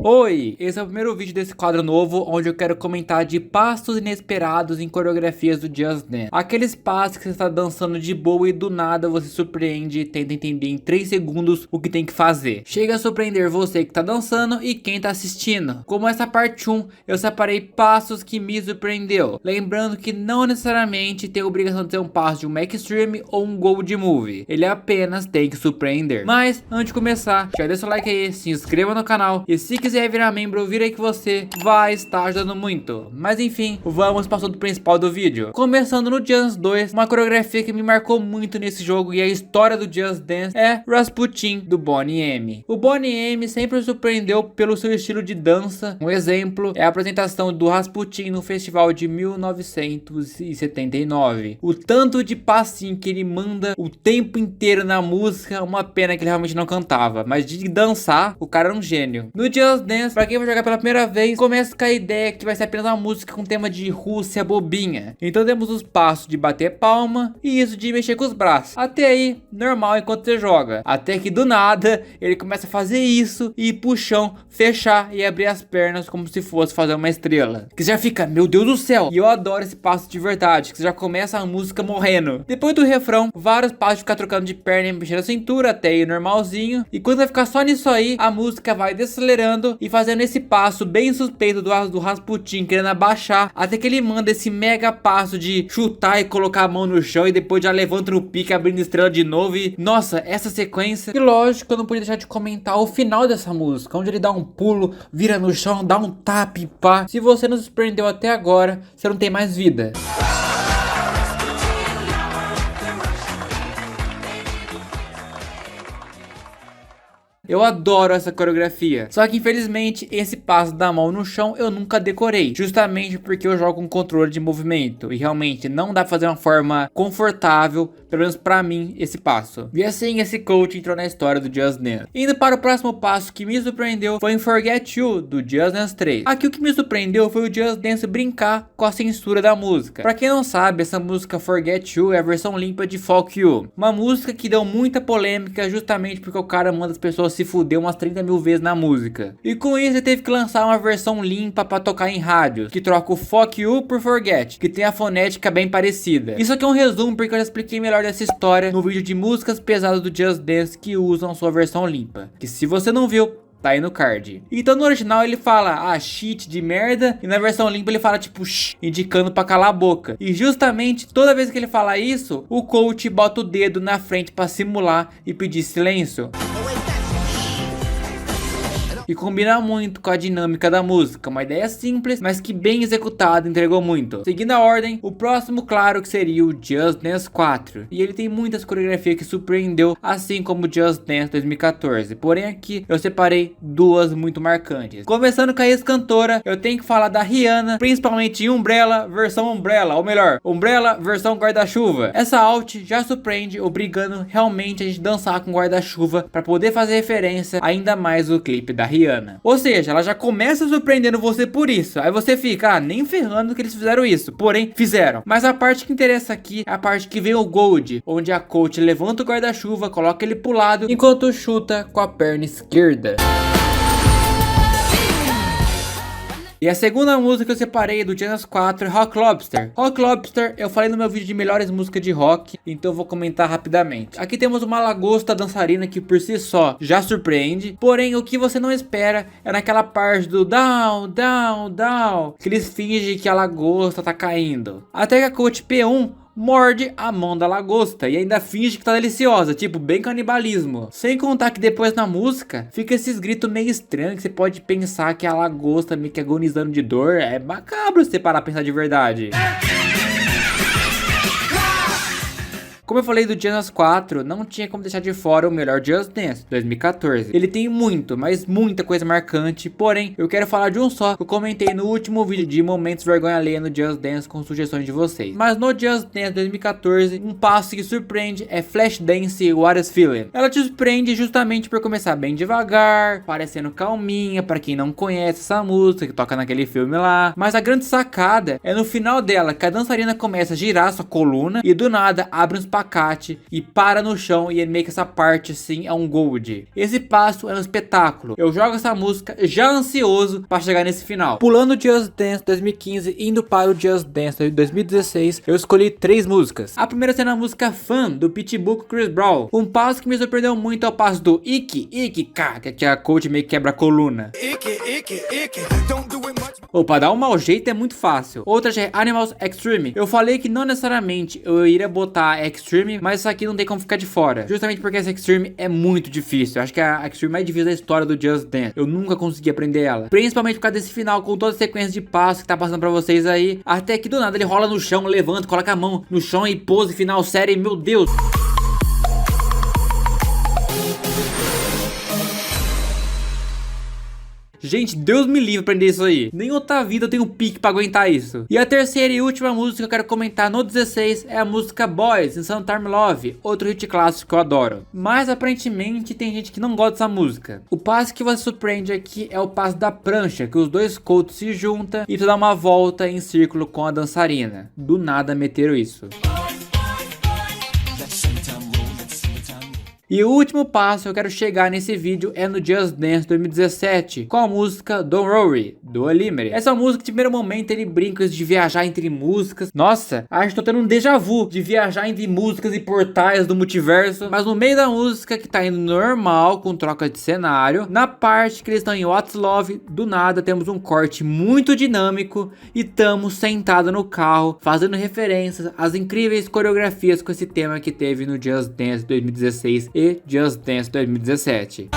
Oi, esse é o primeiro vídeo desse quadro novo, onde eu quero comentar de passos inesperados em coreografias do Just Dance. Aqueles passos que você está dançando de boa e do nada você surpreende e tenta entender em 3 segundos o que tem que fazer. Chega a surpreender você que está dançando e quem está assistindo. Como essa parte 1, eu separei passos que me surpreendeu. Lembrando que não necessariamente tem a obrigação de ser um passo de um Extreme ou um Gold Move. Ele apenas tem que surpreender. Mas, antes de começar, já deixa o like aí, se inscreva no canal e se quiser virar membro, vira aí que você vai estar ajudando muito. Mas enfim, vamos para o assunto principal do vídeo. Começando no Just 2, uma coreografia que me marcou muito nesse jogo e a história do Just Dance é Rasputin do Boney M. O Boney M sempre surpreendeu pelo seu estilo de dança. Um exemplo é a apresentação do Rasputin no festival de 1979. O tanto de passinho que ele manda o tempo inteiro na música, uma pena que ele realmente não cantava, mas de dançar, o cara é um gênio. No Just Dance, pra quem vai jogar pela primeira vez, começa com a ideia que vai ser apenas uma música com tema de Rússia bobinha. Então temos os passos de bater palma e isso de mexer com os braços. Até aí, normal enquanto você joga. Até que do nada, ele começa a fazer isso e ir pro chão, fechar e abrir as pernas como se fosse fazer uma estrela. Que já fica, meu Deus do céu! E eu adoro esse passo de verdade, que você já começa a música morrendo. Depois do refrão, vários passos de ficar trocando de perna e mexendo a cintura até ir normalzinho. E quando vai ficar só nisso aí, a música vai desacelerando e fazendo esse passo bem suspeito do Rasputin, querendo abaixar, até que ele manda esse mega passo de chutar e colocar a mão no chão e depois já levanta no pique, abrindo estrela de novo. E nossa, essa sequência. E lógico, eu não podia deixar de comentar o final dessa música, onde ele dá um pulo, vira no chão, dá um tap e pá. Se você não se surpreendeu até agora, você não tem mais vida. Eu adoro essa coreografia, só que infelizmente esse passo da mão no chão eu nunca decorei, justamente porque eu jogo com controle de movimento e realmente não dá pra fazer uma forma confortável, pelo menos pra mim, esse passo. E assim esse coach entrou na história do Just Dance. Indo para o próximo passo que me surpreendeu foi em Forget You, do Just Dance 3. Aqui o que me surpreendeu foi o Just Dance brincar com a censura da música. Pra quem não sabe, essa música Forget You é a versão limpa de Fuck You, uma música que deu muita polêmica justamente porque o cara manda as pessoas se fuder umas 30 mil vezes na música. E com isso ele teve que lançar uma versão limpa pra tocar em rádios, que troca o Fuck You por Forget, que tem a fonética bem parecida. Isso aqui é um resumo porque eu já expliquei melhor dessa história no vídeo de músicas pesadas do Just Dance que usam sua versão limpa, que se você não viu, tá aí no card. Então no original ele fala shit de merda, e na versão limpa ele fala tipo shh, indicando pra calar a boca. E justamente toda vez que ele fala isso, o coach bota o dedo na frente pra simular e pedir silêncio. E combina muito com a dinâmica da música, uma ideia simples, mas que bem executada entregou muito. Seguindo a ordem, o próximo claro que seria o Just Dance 4, e ele tem muitas coreografias que surpreendeu, assim como o Just Dance 2014, porém aqui eu separei duas muito marcantes. Começando com a ex-cantora, eu tenho que falar da Rihanna, principalmente em Umbrella versão Umbrella, ou melhor, Umbrella versão guarda-chuva. Essa alt já surpreende, obrigando realmente a gente dançar com guarda-chuva para poder fazer referência ainda mais o clipe da Rihanna. Ou seja, ela já começa surpreendendo você por isso. Aí você fica, nem ferrando que eles fizeram isso. Porém, fizeram. Mas a parte que interessa aqui é a parte que vem o Gold, onde a coach levanta o guarda-chuva, coloca ele pro lado, enquanto chuta com a perna esquerda. E a segunda música que eu separei do Just 4 é Rock Lobster. Rock Lobster eu falei no meu vídeo de melhores músicas de rock, então eu vou comentar rapidamente. Aqui temos uma lagosta dançarina que por si só já surpreende, porém o que você não espera é naquela parte do down, down, down, que eles fingem que a lagosta tá caindo. Até que a coach P1 morde a mão da lagosta e ainda finge que tá deliciosa, tipo bem canibalismo. Sem contar que depois na música fica esses gritos meio estranhos que você pode pensar que a lagosta meio que agonizando de dor. É macabro você parar a pensar de verdade. Como eu falei do Just Dance 4, não tinha como deixar de fora o melhor Just Dance 2014. Ele tem muito, mas muita coisa marcante, porém eu quero falar de um só que eu comentei no último vídeo de momentos vergonha alheia no Just Dance com sugestões de vocês. Mas no Just Dance 2014, um passo que surpreende é Flashdance What Is Feeling. Ela te surpreende justamente por começar bem devagar, parecendo calminha para quem não conhece essa música que toca naquele filme lá. Mas a grande sacada é no final dela, que a dançarina começa a girar sua coluna e do nada abre uns abacate e para no chão e ele meio que essa parte assim é um gold. Esse passo é um espetáculo. Eu jogo essa música já ansioso para chegar nesse final. Pulando o Just Dance 2015 indo para o Just Dance 2016, eu escolhi 3 músicas. A primeira sendo a música Fun do Pitbull com Chris Brown. Um passo que me surpreendeu muito é o passo do Iki, que a coach meio que quebra a coluna. Opa, dar um mau jeito é muito fácil. Outra já é Animals Extreme. Eu falei que não necessariamente eu iria botar Extreme, mas isso aqui não tem como ficar de fora. Justamente porque essa Extreme é muito difícil. Eu acho que é a Extreme mais difícil da história do Just Dance. Eu nunca consegui aprender ela. Principalmente por causa desse final com toda a sequência de passos que tá passando pra vocês aí. Até que do nada ele rola no chão, levanta, coloca a mão no chão e pose final série. Meu Deus. Gente, Deus me livre aprender isso aí. Nem outra vida eu tenho pique pra aguentar isso. E a terceira e última música que eu quero comentar no 16 é a música Boys, in Summertime Love, outro hit clássico que eu adoro. Mas aparentemente tem gente que não gosta dessa música. O passo que você surpreende aqui é o passo da prancha, que os dois cotos se juntam e tu dá uma volta em círculo com a dançarina. Do nada meteram isso. E o último passo que eu quero chegar nesse vídeo é no Just Dance 2017, com a música Don't Worry, do Alimery. Essa música, de primeiro momento, ele brinca de viajar entre músicas. Nossa, acho que tô tendo um déjà vu de viajar entre músicas e portais do multiverso. Mas no meio da música, que tá indo normal, com troca de cenário, na parte que eles estão em What's Love, do nada temos um corte muito dinâmico e tamo sentado no carro, fazendo referências às incríveis coreografias com esse tema que teve no Just Dance 2016 e Just Dance 2017.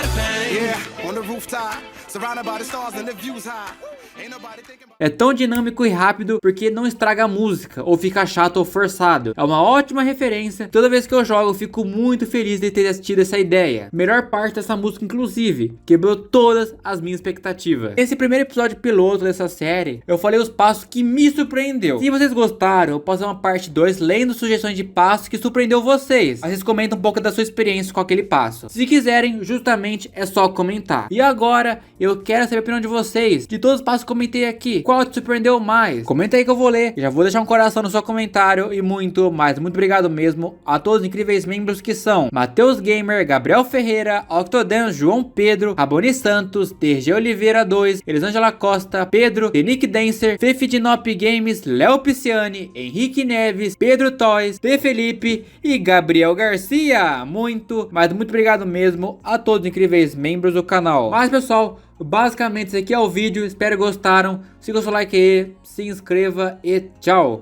É tão dinâmico e rápido porque não estraga a música ou fica chato ou forçado. É uma ótima referência. Toda vez que eu jogo eu fico muito feliz de ter tido essa ideia. Melhor parte dessa música inclusive, quebrou todas as minhas expectativas. Nesse primeiro episódio piloto dessa série, eu falei os passos que me surpreendeu. Se vocês gostaram, eu posso fazer uma parte 2 lendo sugestões de passos que surpreendeu vocês. Aí vocês comentam um pouco da sua experiência com aquele passo. Se quiserem, justamente é só comentar. E agora, eu quero saber a opinião de vocês. De todos os passos que eu comentei aqui, qual te surpreendeu mais? Comenta aí que eu vou ler. Já vou deixar um coração no seu comentário e muito obrigado mesmo a todos os incríveis membros que são Matheus Gamer, Gabriel Ferreira, Octodan, João Pedro, Raboni Santos, TG Oliveira 2, Elisângela Costa, Pedro, Tenic Dancer, Fefidinop Games, Léo Pisciani, Henrique Neves, Pedro Toys, T. Felipe e Gabriel Garcia. Muito obrigado mesmo a todos os incríveis membros do canal. Mas pessoal, basicamente esse aqui é o vídeo, espero que gostaram. Siga o seu like aí, se inscreva e tchau.